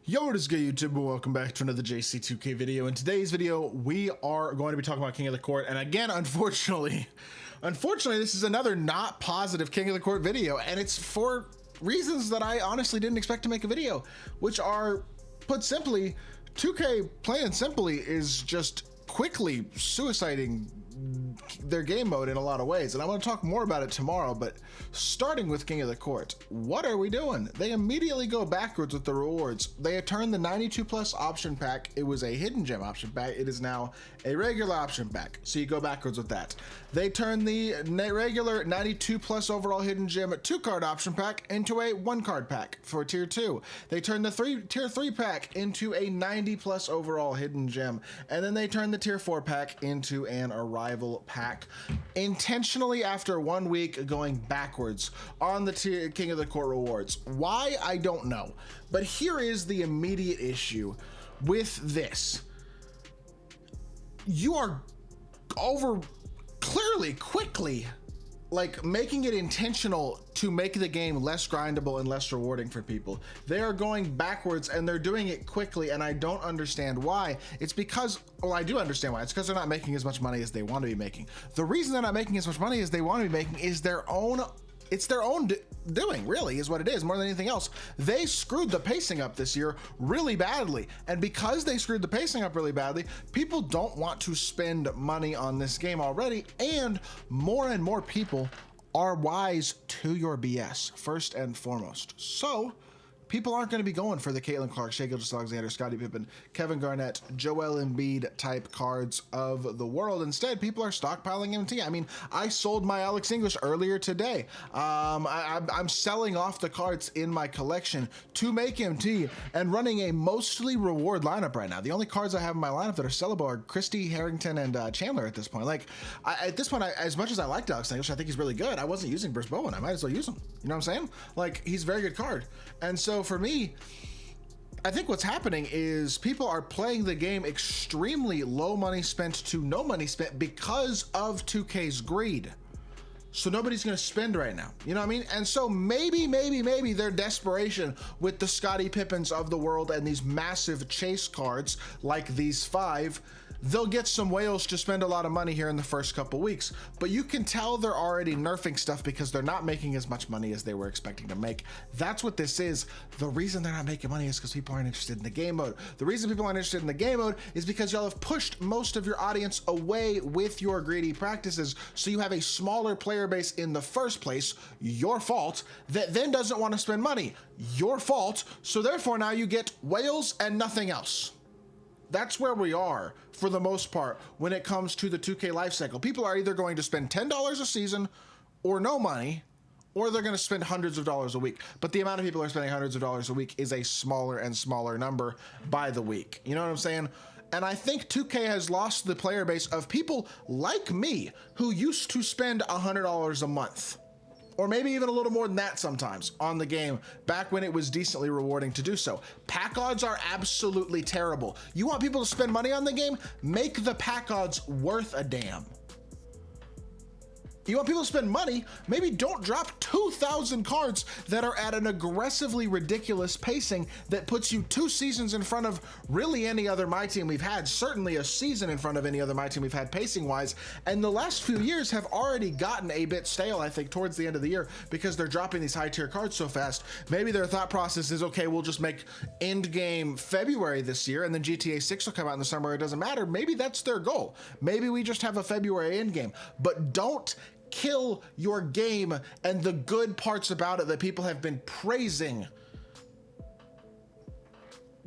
Yo, what is good, YouTube? Welcome back to another JC2K video. In today's video, we are going to be talking about King of the Court. And again, unfortunately, this is another not positive King of the Court video. And it's for reasons that I honestly didn't expect to make a video, which are, put simply, 2K, plain simply, is just quickly suiciding their game mode in a lot of ways, and I want to talk more about it tomorrow. But starting with King of the Court, what are we doing? They immediately go backwards with the rewards. They turned the 92 plus option pack, it was a hidden gem option pack, it is now a regular option pack, so you go backwards with that. They turned the regular 92 plus overall hidden gem 2-card option pack into a 1-card pack for tier 2. They turned the tier 3 pack into a 90 plus overall hidden gem, and then they turned the tier 4 pack into an arrival pack, intentionally after 1 week going backwards on the King of the Court rewards. Why? I don't know. But here is the immediate issue with this. You are quickly like making it intentional to make the game less grindable and less rewarding for people. They are going backwards and they're doing it quickly, and I don't understand why. It's because, well, I do understand why. It's because they're not making as much money as they want to be making. The reason they're not making as much money as they want to be making is their own doing, really, is what it is, more than anything else. They screwed the pacing up this year really badly, and because they screwed the pacing up really badly, people don't want to spend money on this game already, and more people are wise to your BS, first and foremost. So people aren't going to be going for the Caitlin Clark, Shai Gilgeous-Alexander, Scottie Pippen, Kevin Garnett, Joel Embiid type cards of the world. Instead, people are stockpiling MT. I mean, I sold my Alex English earlier today. I'm selling off the cards in my collection to make MT and running a mostly reward lineup right now. The only cards I have in my lineup that are sellable are Christie, Harrington, and Chandler at this point. Like, at this point, as much as I liked Alex English, I think he's really good. I wasn't using Bruce Bowen. I might as well use him. You know what I'm saying? Like, he's a very good card. And so for me, I think what's happening is people are playing the game extremely low money spent to no money spent because of 2K's greed. So nobody's going to spend right now. You know what I mean? And so maybe their desperation with the Scottie Pippens of the world and these massive chase cards like these 5, they'll get some whales to spend a lot of money here in the first couple weeks, but you can tell they're already nerfing stuff because they're not making as much money as they were expecting to make. That's what this is. The reason they're not making money is because people aren't interested in the game mode. The reason people aren't interested in the game mode is because y'all have pushed most of your audience away with your greedy practices, so you have a smaller player base in the first place, your fault, that then doesn't want to spend money, your fault, so therefore now you get whales and nothing else. That's where we are for the most part when it comes to the 2K life cycle. People are either going to spend $10 a season or no money, or they're going to spend hundreds of dollars a week. But the amount of people who are spending hundreds of dollars a week is a smaller and smaller number by the week. You know what I'm saying? And I think 2K has lost the player base of people like me who used to spend $100 a month, or maybe even a little more than that sometimes, on the game back when it was decently rewarding to do so. Pack odds are absolutely terrible. You want people to spend money on the game? Make the pack odds worth a damn. You want people to spend money? Maybe don't drop 2,000 cards that are at an aggressively ridiculous pacing that puts you 2 seasons in front of really any other MyTEAM we've had, certainly a season in front of any other MyTEAM we've had pacing-wise, and the last few years have already gotten a bit stale, I think, towards the end of the year because they're dropping these high-tier cards so fast. Maybe their thought process is, okay, we'll just make endgame February this year, and then GTA 6 will come out in the summer, it doesn't matter. Maybe that's their goal. Maybe we just have a February endgame, but don't kill your game and the good parts about it that people have been praising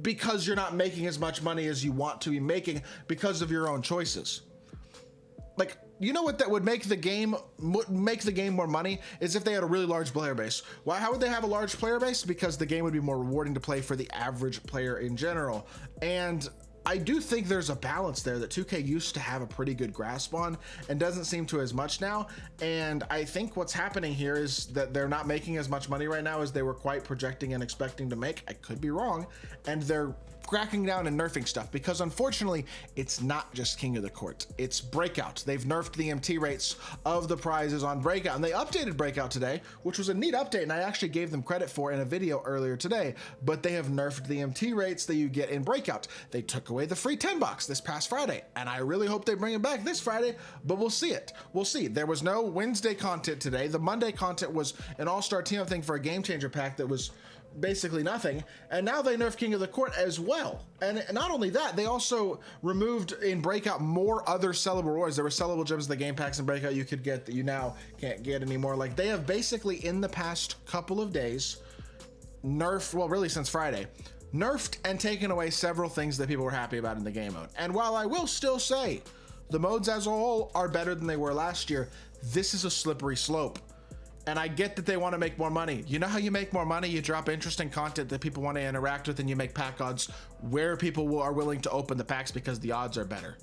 because you're not making as much money as you want to be making because of your own choices. Like, you know what that would make the game more money is if they had a really large player base. Why? How would they have a large player base? Because the game would be more rewarding to play for the average player in general. And I do think there's a balance there that 2K used to have a pretty good grasp on and doesn't seem to as much now. And I think what's happening here is that they're not making as much money right now as they were quite projecting and expecting to make. I could be wrong. And they're cracking down and nerfing stuff because unfortunately it's not just King of the Court, it's Breakout. They've nerfed the MT rates of the prizes on Breakout, and they updated Breakout today, which was a neat update, and I actually gave them credit for in a video earlier today. But they have nerfed the MT rates that you get in Breakout. They took away the free 10 bucks this past Friday, and I really hope they bring it back this Friday, but we'll see it. We'll see. There was no Wednesday content today. The Monday content was an all-star team thing for a game changer pack that was basically nothing, and now they nerf King of the Court as well. And not only that, they also removed in Breakout more other sellable rewards. There were sellable gems in the game packs in Breakout you could get that you now can't get anymore. Like, they have basically in the past couple of days nerfed, well, really since Friday, nerfed and taken away several things that people were happy about in the game mode. And while I will still say the modes as a whole are better than they were last year, this is a slippery slope. And I get that they want to make more money. You know how you make more money? You drop interesting content that people want to interact with, and you make pack odds where people are willing to open the packs because the odds are better.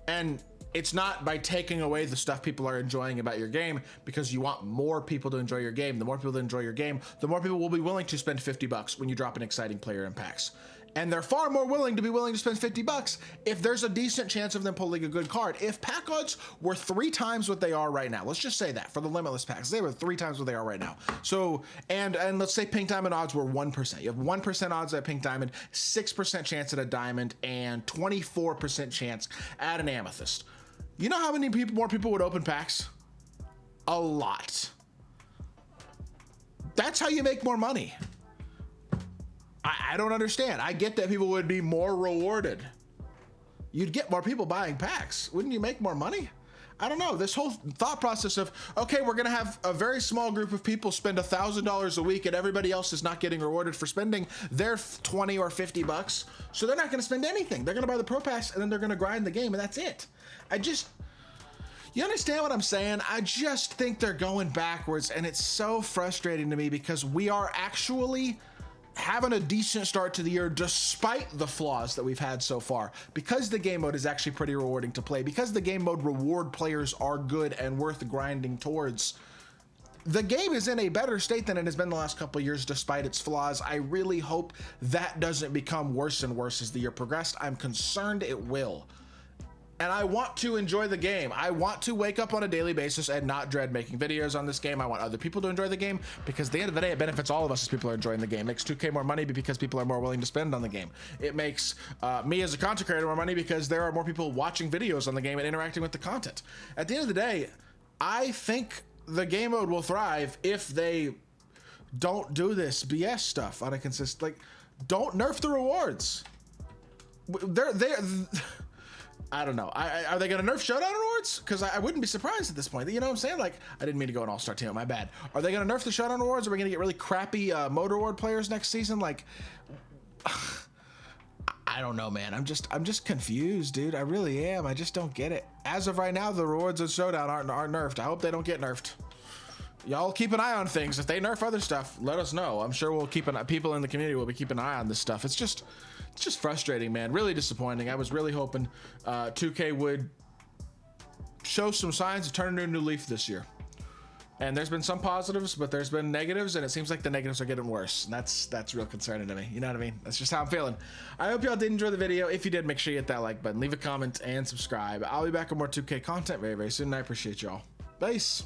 And it's not by taking away the stuff people are enjoying about your game, because you want more people to enjoy your game. The more people that enjoy your game, the more people will be willing to spend 50 bucks when you drop an exciting player in packs. And they're far more willing to spend 50 bucks if there's a decent chance of them pulling a good card. If pack odds were 3 times what they are right now, let's just say that for the limitless packs, they were 3 times what they are right now. So, and let's say pink diamond odds were 1%. You have 1% odds at pink diamond, 6% chance at a diamond, and 24% chance at an amethyst. You know how many more people would open packs? A lot. That's how you make more money. I don't understand. I get that people would be more rewarded. You'd get more people buying packs. Wouldn't you make more money? I don't know. This whole thought process of, okay, we're going to have a very small group of people spend $1,000 a week and everybody else is not getting rewarded for spending their 20 or 50 bucks. So they're not going to spend anything. They're going to buy the Pro Pass and then they're going to grind the game, and that's it. You understand what I'm saying? I just think they're going backwards, and it's so frustrating to me because we are actually having a decent start to the year despite the flaws that we've had so far, because the game mode is actually pretty rewarding to play, because the game mode reward players are good and worth grinding towards. The game is in a better state than it has been the last couple of years despite its flaws. I really hope that doesn't become worse and worse as the year progressed. I'm concerned it will. And I want to enjoy the game. I want to wake up on a daily basis and not dread making videos on this game. I want other people to enjoy the game, because at the end of the day, it benefits all of us as people are enjoying the game. It makes 2K more money because people are more willing to spend on the game. It makes me as a content creator more money because there are more people watching videos on the game and interacting with the content. At the end of the day, I think the game mode will thrive if they don't do this BS stuff on a consistent, like, don't nerf the rewards. I don't know. Are they going to nerf Showdown rewards? Because I wouldn't be surprised at this point. You know what I'm saying? Like, I didn't mean to go an all-star team. My bad. Are they going to nerf the Showdown rewards? Are we going to get really crappy mode reward players next season? Like, I don't know, man. I'm just confused, dude. I really am. I just don't get it. As of right now, the rewards of Showdown aren't nerfed. I hope they don't get nerfed. Y'all keep an eye on things. If they nerf other stuff, let us know. I'm sure we'll keep people in the community will be keeping an eye on this stuff. It's just frustrating, man. Really disappointing. I was really hoping 2K would show some signs of turning a new leaf this year. And there's been some positives, but there's been negatives, and it seems like the negatives are getting worse. And that's real concerning to me. You know what I mean? That's just how I'm feeling. I hope y'all did enjoy the video. If you did, make sure you hit that like button, leave a comment, and subscribe. I'll be back with more 2K content very, very soon, and I appreciate y'all. Peace.